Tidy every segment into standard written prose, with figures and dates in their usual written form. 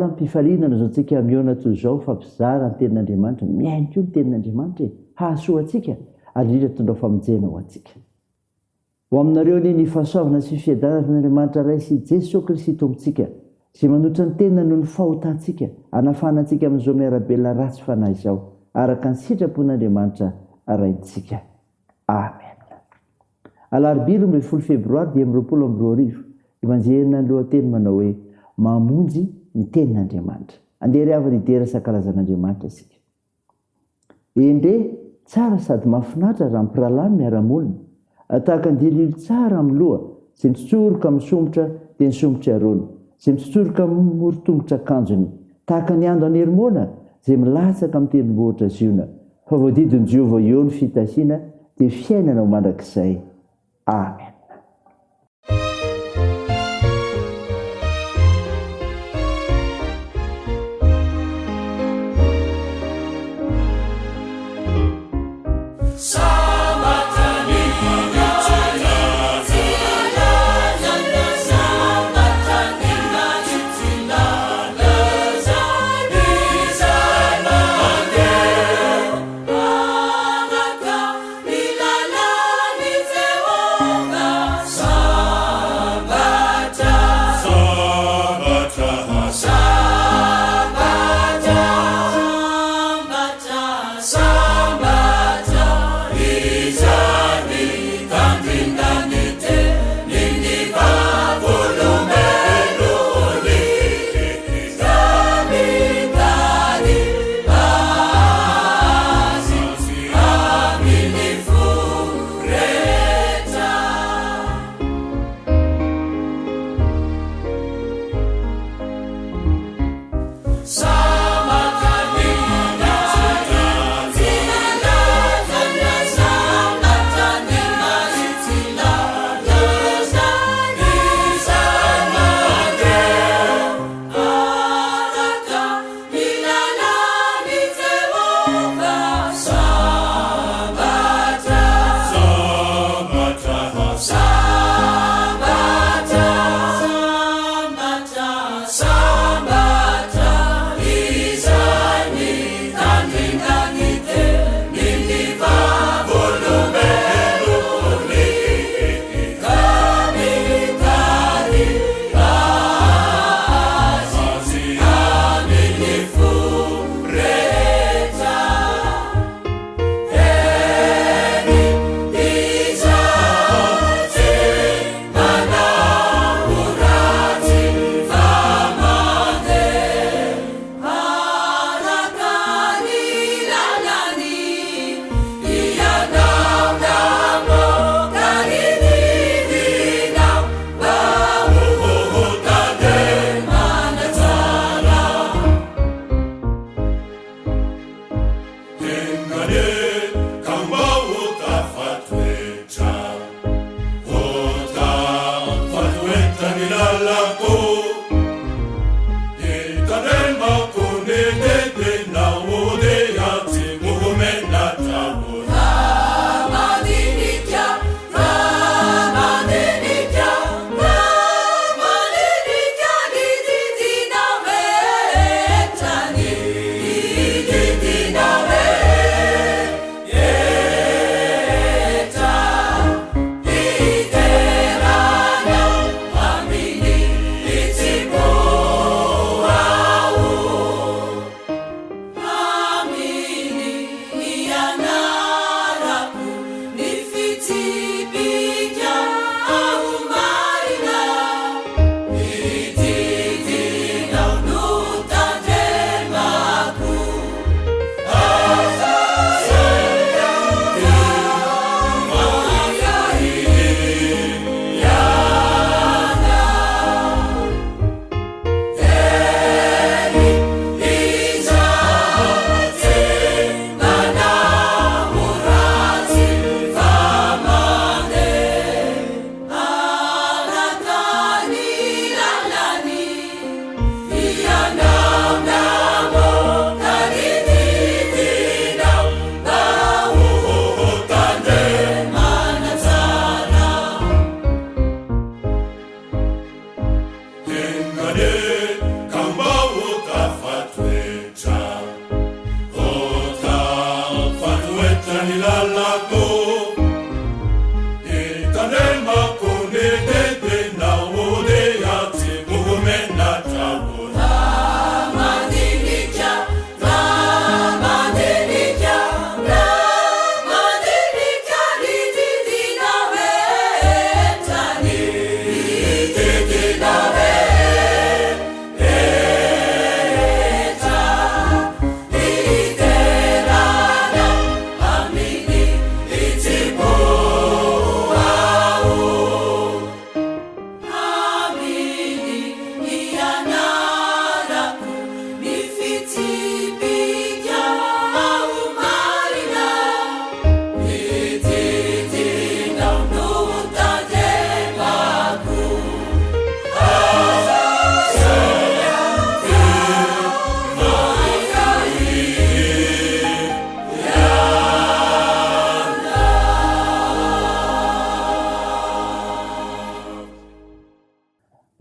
ny mpifalinana zao tsika miona toy izao fampizara ny tenin'Andriamanitra, miaino koa ny tenin'Andriamanitra hahasoa atsika ary indrindra tondra famonjena ho atsika. Ho aminareo ny fahasoavana sy fiadanan'Andriamanitra ray sy Jesosy Kristy tomponsika sy manotra ny tena noho ny fahotantsika hanafana antsika amin'izao miarabelona ratsy fanahy izao araka ny sitrapon'Andriamanitra araintsika. Amen. Alarobia 12 Febroary 2022 ivanjelina ny lohateny manao hoe mamonjy ny tenin'Andriamanitra. Andeha ry avy nidera isan-karazan'Andriamanitra isika. Endre tsara sady mahafinaritra raha mimpirahalahy miara-monina, tahaka ny dililo tsara amin'ny loha, sy mitsitsoroka misomotra dia nisomotry arony, sy mitsitsoroka morotongotra akanjony, tahaka ny ando anermona izay milatsaka amin'ny tendrombohitra ziona. Fa voadidin'i Jehovah eo ny fitasiana dia fiainana ho mandrakizay. Amen. Baba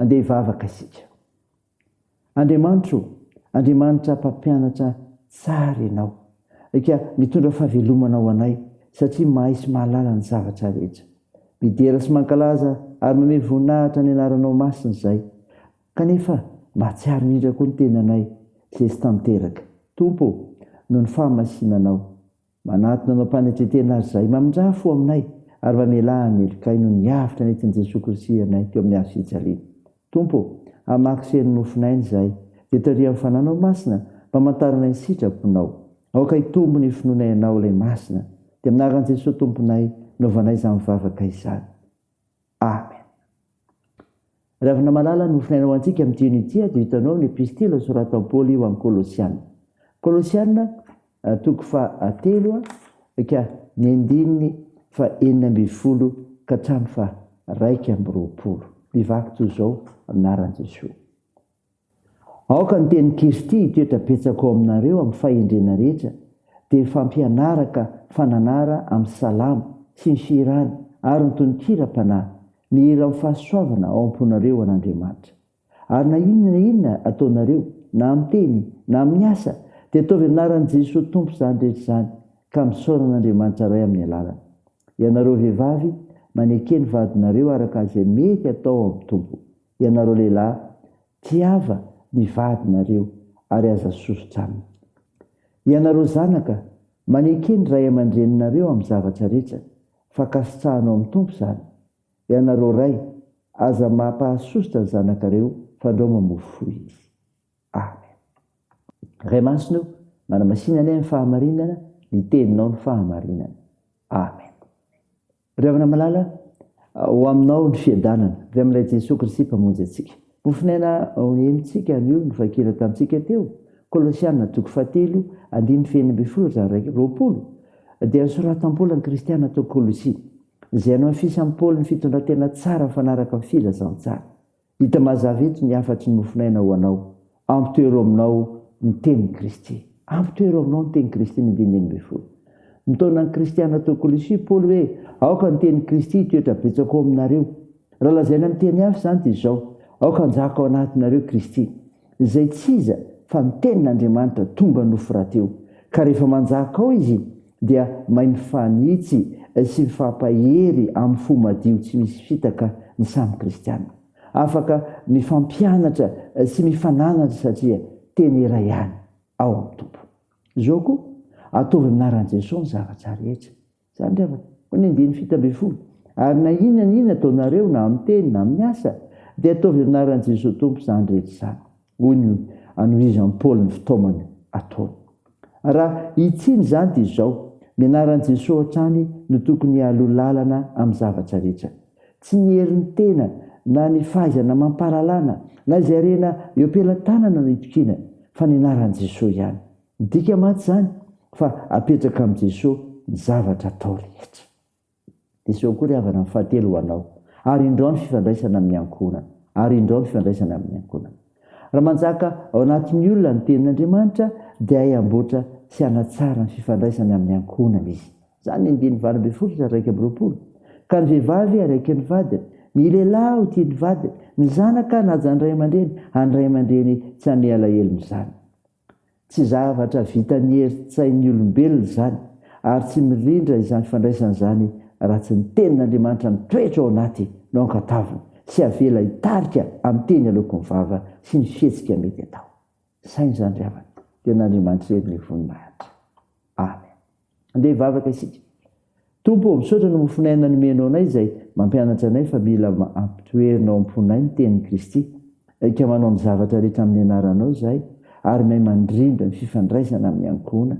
andeha hivavaka isika. Andriamanitra mpampianatra tsara ianao, ka mitondra fahavelomana ho anay satria mahay sy mahalala ny zavatra rehetra. Midera sy mankalaza ary manome voninahitra ny anaranao masina izay, kanefa mahatsiaro indrindra koa ny tenanay izay sy tanteraka. Tompo, noho ny fahamasinanao, manatona anao mpanetretena azy izay, mamindrafo aminay ary mamelahany elokay noho ny avitra ny etin'i Jesosy Kristy anay teo amin'ny hazo fijaliana. Tompo, hamakoseny nofinainy izay, dia taria amin'ny fananao masina mpamantarana ny sitraponao. Aoka hitombo ny finoanay anao ilay masina, dia minaran'i Jesosy tomponay naovanay izany mivavaka izany. Amen. Ravina malala nofinainao antsika amin'ity unité dia hitanao ny epistila soratan'i Paoly io amin'ny Kolosiana. Kolosiana toko fa 3 ka ny andininy fa 4 ka hatramy fa 1:20. Mivaky toy izao aminaran'i Jesosy. Aoka ny tenin'i Kristy hitoetra betsaka ao aminareo amin'ny fahendrena rehetra, dia fampianaraka fananara amin'ny salama sy ny firana ary ny tononkira-panahy, mihira amin'ny fahasoavana ao am-ponareo an'Andriamanitra. Ary na inona ataonareo, na amin'ny teny na amin'ny asa, dia ataovy anaran'i Jesosy Tompo izany rehetra izany, ka misaorana an'Andriamanitra ray amin'ny alala. Ianareo vehivavy, manekeny vadinareo araka izay mety atao amin'ny Tompo. Ianareo lehilahy, tiava ny vadinareo ary aza sosotra aminy. Ianareo zanaka, manekeny ray aman-dreninareo amin'ny zavatra rehetra, fa kasitrahanao amin'ny Tompo izany. Ianareo ray, aza mampahasosotra ny zanakareo, fa andao mamofo izy. Amen. Ray masina, manamasinana ny fahamarinana, ny teninao ny fahamarinana. Amen. Ravina malala, ho aminao ny fiadanana, dia amin'ilay Jesosy Kristy mpamonjy antsika. Mofinaina enitsika an'io ny vakina tamintsika teo, Kolosiana toko 4 andiny 20 dia nisoratan'i Paoly ny kristiana tao Kolosia, izay namafisa amin'i Paoly ny fitondratena tsara mifanaraka amin'ny filazantsara. Hita mazava eto ny afatry ny mofinaina ho anao, ampitoero aminao ny tenin'i Kristy. Ampitoero aminao ny tenin'i Kristy ny 20. Nitaona ny kristiana tao Kolosia Paoly hoe, aoka ny tenin'i Kristy hitoetra betsaka ao aminareo. Raha lazaina amin'ny teny hafa izany dia izao, aoka njaka ao anatinareo Kristy, izay tsy iza fa ny tenin'Andriamanitra tonga nofo rahateo. Ka rehefa manjaka ao izy, dia mahay mifanitsy sy mifampahery amin'ny fo madio tsy misy fitaka ny samy kristiana. Afaka mifampianatra sy mifananatra satria teny iray ihany ao amin'ny Tompo. Izao koa, ataovy anaran'i Jesosy ny zavatra rehetra. Izany rehefa ny 20. Ary na inona ataonareo na amin'ny teny na amin'ny asa, dia ataovy anaran'i Jesosy Tompo izany rehetra izany. Hoy ny anohizan'i Paoly ny fitaomany ataony. Raha itsiny izany dia izao, ny anaran'i Jesosy hatrany no tokony halolalana amin'ny zavatra rehetra. Tsy ny herin'ny tena na ny fahaizana mampalalana na izay rena eo am-pelantanana no hitokiana, fa ny anaran'i Jesosy ihany. Dika maty izany fa apetraka amin'i Jesosy ny zavatra atao rehetra. Dia izao koa ry havana amin'ny 7 ho anao, ary indrao ny fifandraisana amin'ny ankonana. Raha manjaka ao anatin'ny olona ny tenin'Andriamanitra, dia hay-amboatra sy hanatsara ny fifandraisana amin'ny ankonana izy. Izany ny 20 Ka ny vehivavy araiky ny vadiny, ny lehilahy ho tia ny vadiny, ny zanaka naja ny ray aman-dreny, any ray aman-dreny tsy hanela helo izany. Tsy zavatra vitan'ny herin-tsain'ny olombelona izany, ary tsy mirindra izany fandraisana izany raha tsy ny tenin'Andriamanitra mitoetra ao anaty no ankatavina sy avela hitarika amin'ny teny alokon'ny vava sy ny fihetsika mety atao. Sainy izany ry havana, tenin'Andriamanitra eny ny voninahitra. Amen. Andeha hivavaka isika. Tompo, misaotra no mofinaina nomenao anay izay mampianatra anay fa mila ampitoerinao am-ponay ny tenin'i Kristy. Ka manao ny zavatra rehetra amin'ny anaranao izahay ary mahay mandrindra ny fifandraisana amin'ny ankohona.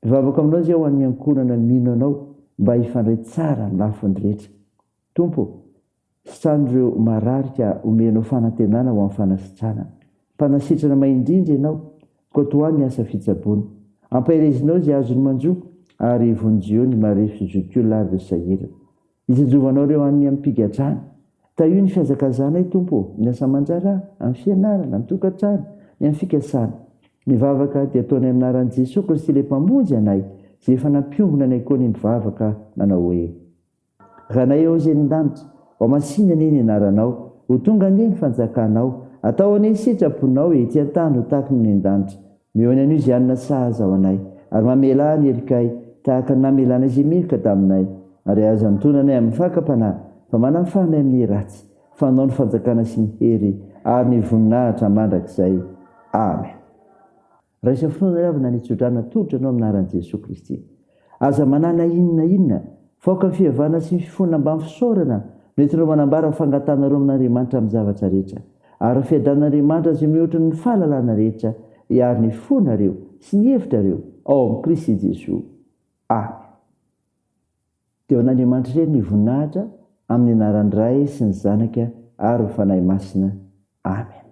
Mivavaka aminao izay ho an'ny ankohonana mino anao mba hifandray tsara ny lafiny rehetra. Tompo, sitranoreo mararika omenao fanantenana ho amin'ny fanasitrana. Mpanasitrana maindrindra ianao, kotoany ny asa fitsaboana. Ampahirezinao izay azony manjoko ary vonjeo ny marefo zokiolary dia sahira. Isinjovanao ireo amin'ny ampigatrana. Taio ny fiazakazanay Tompo, ny asa manjara, amin'ny fianarana, amin'ny tokantrano, ny amin'ny fikasana. Mivavaka dia ataonay amin'ny anaran'i Jesosy Kristy ilay mpamonjy anay, izay efa nampiombona anay koa ny mivavaka manao hoe: Ranay ao izay ny-danitra, ao masinana eny anaranao, ho tonga anie ny fanjakanao, atao anie ny sitraponao ety an-tany ho tahaka ny an-danitra. Mihony an'io izay anona sahaza ao anay, ary mamela ny erikay tahaka ny namelana izay milika taminay, ary aza nitonanay amin'ny fakapanahy, fa manafanay amin'ny ratsy, fanao ny fanjakana sy ny hery ary ny voninahitra mandrakizay. Amen. Raisa finoana ry havana nitsodrana tolotra anao amin'ny anaran'i Jesosy Kristy. Aza manana inona faoka ny fihavana sy ny fifona mba fisaorana nentinao manambara ny fangatanareo amin'Andriamanitra amin'ny zavatra rehetra, ary ny fiadan'Andriamanitra izay mihoatra ny fahalalana rehetra hiary ny fonareo sy ny hevitrareo ao amin'ny Kristy Jesosy. Amen. Dia an'Andriamanitra irery ny voninahitra amin'ny anaran'ny Ray sy ny Zanaka ary ny Fanahy Masina. Amen.